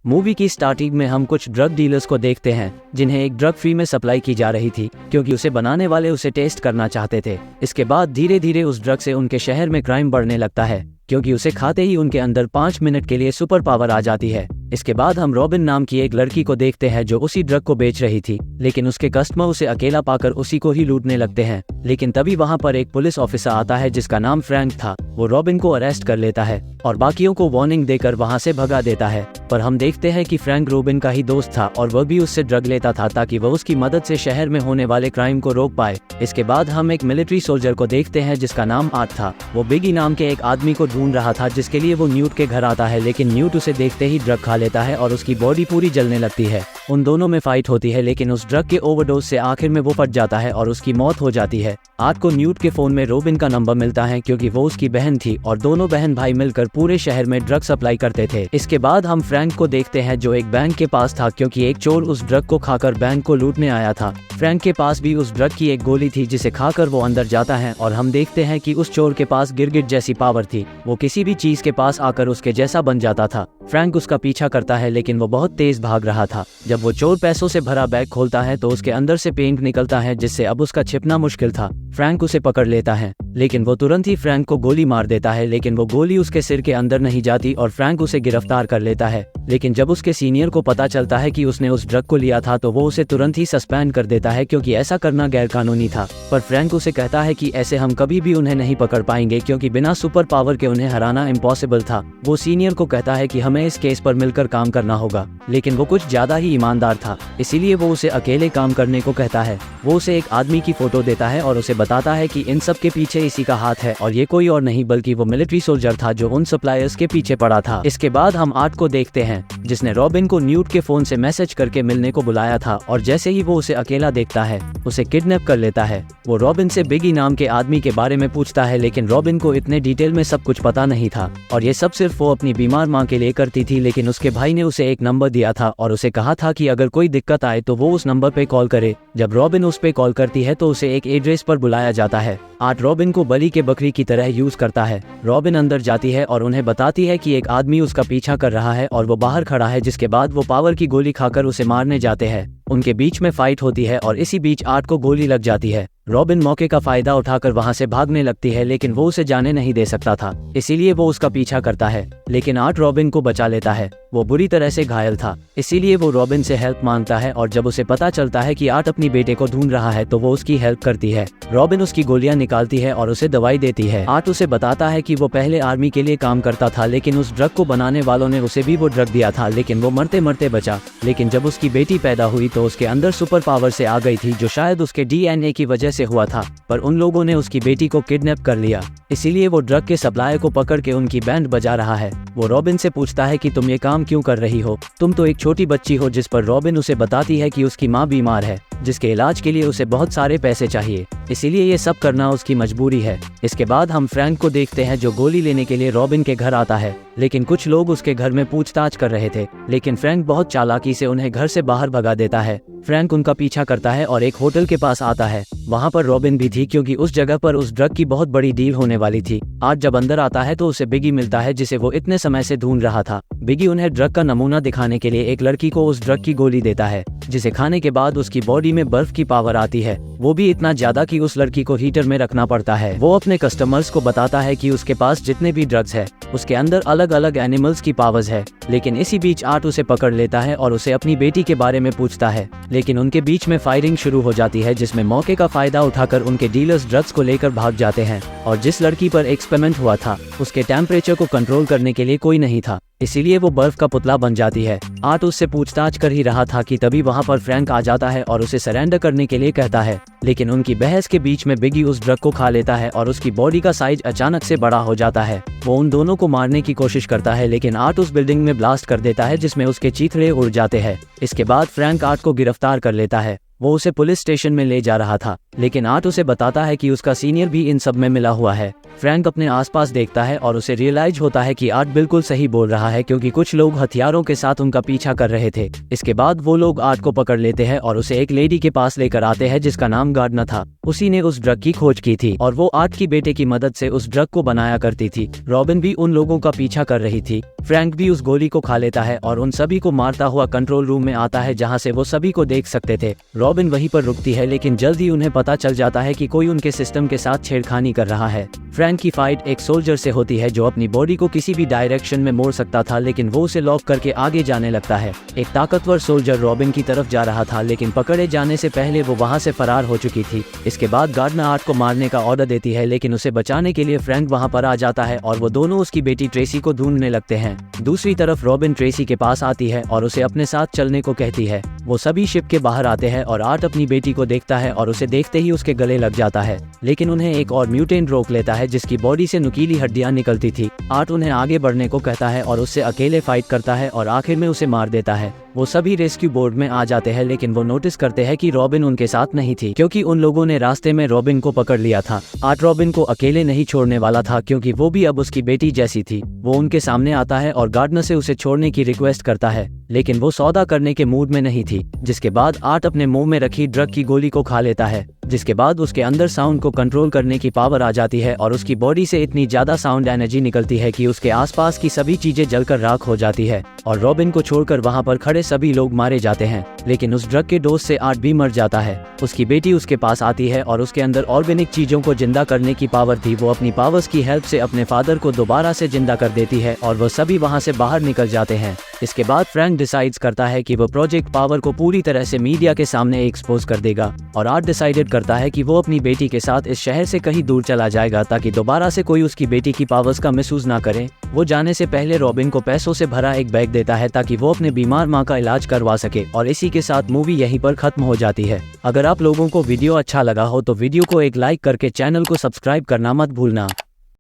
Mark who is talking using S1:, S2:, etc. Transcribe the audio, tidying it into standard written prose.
S1: Movie की starting में हम कुछ ड्रग डीलर्स को देखते हैं जिन्हें एक ड्रग फ्री में सप्लाई की जा रही थी क्योंकि उसे बनाने वाले उसे टेस्ट करना चाहते थे। इसके बाद धीरे धीरे उस ड्रग से उनके शहर में क्राइम बढ़ने लगता है क्योंकि उसे खाते ही उनके अंदर 5 मिनट के लिए सुपर पावर आ जाती है। इसके बाद हम रॉबिन नाम की एक लड़की को देखते हैं जो उसी ड्रग को बेच रही थी, लेकिन उसके कस्टमर उसे अकेला पाकर उसी को ही लूटने लगते हैं। लेकिन तभी वहां पर एक पुलिस ऑफिसर आता है जिसका नाम फ्रैंक था। वो रॉबिन को अरेस्ट कर लेता है और बाकियों को वार्निंग देकर वहां से भगा देता है। पर हम देखते हैं कि फ्रैंक रॉबिन का ही दोस्त था और वह भी उससे ड्रग लेता था ताकि वह उसकी मदद से शहर में होने वाले क्राइम को रोक पाए। इसके बाद हम एक मिलिट्री सोल्जर को देखते हैं जिसका नाम आर्ट था। वो बिगी नाम के एक आदमी को ढूंढ रहा था जिसके लिए वो न्यूट के घर आता है, लेकिन न्यूट उसे देखते ही ड्रग खा लेता है और उसकी बॉडी पूरी जलने लगती है। उन दोनों में फाइट होती है, लेकिन उस ड्रग के ओवरडोज से आखिर में वो फट जाता है और उसकी मौत हो जाती है। आर्ट को न्यूट के फोन में रॉबिन का नंबर मिलता है क्योंकि वो उसकी बहन थी और दोनों बहन भाई मिलकर पूरे शहर में ड्रग सप्लाई करते थे। इसके बाद हम फ्रैंक को देखते हैं जो एक बैंक के पास था क्योंकि एक चोर उस ड्रग को खाकर बैंक को लूटने आया था। फ्रैंक के पास भी उस ड्रग की एक गोली थी जिसे खाकर वो अंदर जाता है और हम देखते हैं कि उस चोर के पास गिरगिट जैसी पावर थी। वो किसी भी चीज के पास आकर उसके जैसा बन जाता था। फ्रैंक उसका पीछा करता है लेकिन वो बहुत तेज भाग रहा था। जब वो चोर पैसों से भरा बैग खोलता है तो उसके अंदर से पेंट निकलता है जिससे अब उसका छिपना मुश्किल था। फ्रैंक उसे पकड़ लेता है लेकिन वो तुरंत ही फ्रैंक को गोली मार देता है, लेकिन वो गोली उसके सिर के अंदर नहीं जाती और फ्रैंक उसे गिरफ्तार कर लेता है। लेकिन जब उसके सीनियर को पता चलता है कि उसने उस ड्रग को लिया था तो वो उसे तुरंत ही सस्पेंड कर देता है क्योंकि ऐसा करना गैरकानूनी था। पर फ्रैंक उसे कहता है कि ऐसे हम कभी भी उन्हें नहीं पकड़ पाएंगे क्योंकि बिना सुपर पावर के उन्हें हराना इम्पॉसिबल था। वो सीनियर को कहता है कि हमें इस केस पर मिलकर काम करना होगा, लेकिन वो कुछ ज्यादा ही ईमानदार था, इसीलिए वो उसे अकेले काम करने को कहता है। वो उसे एक आदमी की फोटो देता है और उसे बताता है कि इन सब के पीछे इसी का हाथ है और ये कोई और नहीं बल्कि वो मिलिट्री सोल्जर था जो उन सप्लायर्स के पीछे पड़ा था। इसके बाद हम आर्ट को देखते हैं जिसने रॉबिन को न्यूट के फोन से मैसेज करके मिलने को बुलाया था और जैसे ही वो उसे अकेला देखता है उसे किडनैप कर लेता है। वो रॉबिन से बिगी नाम के आदमी के बारे में पूछता है, लेकिन रॉबिन को इतने डिटेल में सब कुछ पता नहीं था और ये सब सिर्फ वो अपनी बीमार माँ के लिए करती थी। लेकिन उसके भाई ने उसे एक नंबर दिया था और उसे कहा था कि अगर कोई दिक्कत आए तो वो उस नंबर पे कॉल करे। जब रॉबिन उस पे कॉल करती है तो उसे एक एड्रेस पर बुलाया जाता है। आर्ट रॉबिन को बलि के बकरी की तरह यूज करता है। रॉबिन अंदर जाती है और उन्हें बताती है कि एक आदमी उसका पीछा कर रहा है और वो बाहर खड़ा है, जिसके बाद वो पावर की गोली खाकर उसे मारने जाते हैं। उनके बीच में फाइट होती है और इसी बीच आर्ट को गोली लग जाती है। रॉबिन मौके का फायदा उठाकर वहां से भागने लगती है, लेकिन वो उसे जाने नहीं दे सकता था, इसीलिए वो उसका पीछा करता है। लेकिन आर्ट रॉबिन को बचा लेता है। वो बुरी तरह से घायल था, इसीलिए वो रॉबिन से हेल्प मांगता है और जब उसे पता चलता है कि आर्ट अपनी बेटे को ढूंढ रहा है तो वो उसकी हेल्प करती है। रॉबिन उसकी गोलियां निकालती है और उसे दवाई देती है। आर्ट उसे बताता है कि वो पहले आर्मी के लिए काम करता था, लेकिन उस ड्रग को बनाने वालों ने उसे भी वो ड्रग दिया था, लेकिन वो मरते मरते बचा। लेकिन जब उसकी बेटी पैदा हुई तो उसके अंदर सुपर पावर से आ गई थी जो शायद उसके DNA की वजह से हुआ था, पर उन लोगों ने उसकी बेटी को किडनैप कर लिया, इसीलिए वो ड्रग के सप्लायर को पकड़ के उनकी बैंड बजा रहा है। वो रॉबिन से पूछता है कि तुम ये काम क्यों कर रही हो, तुम तो एक छोटी बच्ची हो। जिस पर रॉबिन उसे बताती है कि उसकी माँ बीमार है जिसके इलाज के लिए उसे बहुत सारे पैसे चाहिए, इसीलिए ये सब करना उसकी मजबूरी है। इसके बाद हम फ्रैंक को देखते हैं जो गोली लेने के लिए रॉबिन के घर आता है, लेकिन कुछ लोग उसके घर में पूछताछ कर रहे थे, लेकिन फ्रैंक बहुत चालाकी से उन्हें घर से बाहर भगा देता है। फ्रैंक उनका पीछा करता है और एक होटल के पास आता है। वहाँ पर रॉबिन भी थी क्योंकि उस जगह पर उस ड्रग की बहुत बड़ी डील होने वाली थी। आज जब अंदर आता है तो उसे बिगी मिलता है जिसे वो इतने समय से ढूंढ रहा था। बिगी उन्हें ड्रग का नमूना दिखाने के लिए एक लड़की को उस ड्रग की गोली देता है, जिसे खाने के बाद उसकी बॉडी में बर्फ की पावर आती है, वो भी इतना ज्यादा कि उस लड़की को हीटर में रखना पड़ता है। वो अपने कस्टमर्स को बताता है कि उसके पास जितने भी ड्रग्स है उसके अंदर अलग अलग एनिमल्स की पावर्स है। लेकिन इसी बीच आर्ट उसे पकड़ लेता है और उसे अपनी बेटी के बारे में पूछता है, लेकिन उनके बीच में फायरिंग शुरू हो जाती है जिसमें मौके का फायदा उठाकर उनके डीलर्स ड्रग्स को लेकर भाग जाते हैं। और जिस लड़की पर एक्सपेरिमेंट हुआ था उसके टेम्परेचर को कंट्रोल करने के लिए कोई नहीं था, इसीलिए वो बर्फ का पुतला बन जाती है। आर्ट उससे पूछताछ कर ही रहा था कि तभी वहाँ पर फ्रैंक आ जाता है और उसे सरेंडर करने के लिए कहता है, लेकिन उनकी बहस के बीच में बिगी उस ड्रग को खा लेता है और उसकी बॉडी का साइज अचानक से बड़ा हो जाता है। वो उन दोनों को मारने की कोशिश करता है, लेकिन आर्ट उस बिल्डिंग में ब्लास्ट कर देता है जिसमें उसके चीथड़े उड़ जाते हैं। इसके बाद फ्रैंक आर्ट को गिरफ्तार कर लेता है। वो उसे पुलिस स्टेशन में ले जा रहा था, लेकिन आर्ट उसे बताता है कि उसका सीनियर भी इन सब में मिला हुआ है। फ्रैंक अपने आसपास देखता है और उसे रियलाइज होता है कि आर्ट बिल्कुल सही बोल रहा है, क्योंकि कुछ लोग हथियारों के साथ उनका पीछा कर रहे थे। इसके बाद वो लोग आर्ट को पकड़ लेते हैं और उसे एक लेडी के पास लेकर आते हैं जिसका नाम गार्डनर था। उसी ने उस ड्रग की खोज की थी और वो आर्ट की बेटे की मदद से उस ड्रग को बनाया करती थी। रॉबिन भी उन लोगों का पीछा कर रही थी। फ्रैंक भी उस गोली को खा लेता है और उन सभी को मारता हुआ कंट्रोल रूम में आता है जहां से वो सभी को देख सकते थे। रॉबिन वहीं पर रुकती है, लेकिन जल्दी उन्हें पता चल जाता है कि कोई उनके सिस्टम के साथ छेड़खानी कर रहा है। फ्रैंक की फाइट एक सोल्जर से होती है जो अपनी बॉडी को किसी भी डायरेक्शन में मोड़ सकता था, लेकिन वो उसे लॉक करके आगे जाने लगता है। एक ताकतवर सोल्जर रॉबिन की तरफ जा रहा था, लेकिन पकड़े जाने से पहले वो वहां से फरार हो चुकी थी। इसके बाद गार्डनर आर्ट को मारने का ऑर्डर देती है, लेकिन उसे बचाने के लिए फ्रैंक वहां पर आ जाता है और वो दोनों उसकी बेटी ट्रेसी को ढूंढने लगते हैं। दूसरी तरफ रॉबिन ट्रेसी के पास आती है और उसे अपने साथ चलने को कहती है। वो सभी शिप के बाहर आते हैं और आर्ट अपनी बेटी को देखता है और उसे देखते ही उसके गले लग जाता है, लेकिन उन्हें एक और म्यूटेंट रोक लेता है जिसकी बॉडी से नुकीली हड्डियां निकलती थी। आर्ट उन्हें आगे बढ़ने को कहता है और उससे अकेले फाइट करता है और आखिर में उसे मार देता है। वो सभी रेस्क्यू बोर्ड में आ जाते हैं, लेकिन वो नोटिस करते हैं कि रॉबिन उनके साथ नहीं थी, क्योंकि उन लोगों ने रास्ते में रॉबिन को पकड़ लिया था। आर्ट रॉबिन को अकेले नहीं छोड़ने वाला था, क्योंकि वो भी अब उसकी बेटी जैसी थी। वो उनके सामने आता है और गार्डनर से उसे छोड़ने की रिक्वेस्ट करता है, लेकिन वो सौदा करने के मूड में नहीं थी। जिसके बाद आर्ट अपने मुंह में रखी ड्रग की गोली को खा लेता है, जिसके बाद उसके अंदर साउंड को कंट्रोल करने की पावर आ जाती है और उसकी बॉडी से इतनी ज्यादा साउंड एनर्जी निकलती है कि उसके आसपास की सभी चीजें जलकर राख हो जाती है और रॉबिन को छोड़कर वहां पर खड़े सभी लोग मारे जाते हैं। लेकिन उस ड्रग के डोज से आर्ट भी मर जाता है। उसकी बेटी उसके पास आती है और उसके अंदर ऑर्गेनिक चीजों को जिंदा करने की पावर थी। वो अपनी पावर्स की हेल्प से अपने फादर को दोबारा से जिंदा कर देती है और वो सभी वहां से बाहर निकल जाते हैं। इसके बाद फ्रैंक डिसाइड्स करता है कि वो प्रोजेक्ट पावर को पूरी तरह से मीडिया के सामने एक्सपोज कर देगा और आर्ट डिसाइडेड करता है कि वो अपनी बेटी के साथ इस शहर से कहीं दूर चला जाएगा ताकि दोबारा से कोई उसकी बेटी की पावर्स का मिसयूज ना करे। वो जाने से पहले रॉबिन को पैसों से भरा एक बैग देता है ताकि वो अपने बीमार माँ का इलाज करवा सके और इसी के साथ मूवी यहीं पर खत्म हो जाती है। अगर आप लोगों को वीडियो अच्छा लगा हो तो वीडियो को एक लाइक करके चैनल को सब्सक्राइब करना मत भूलना।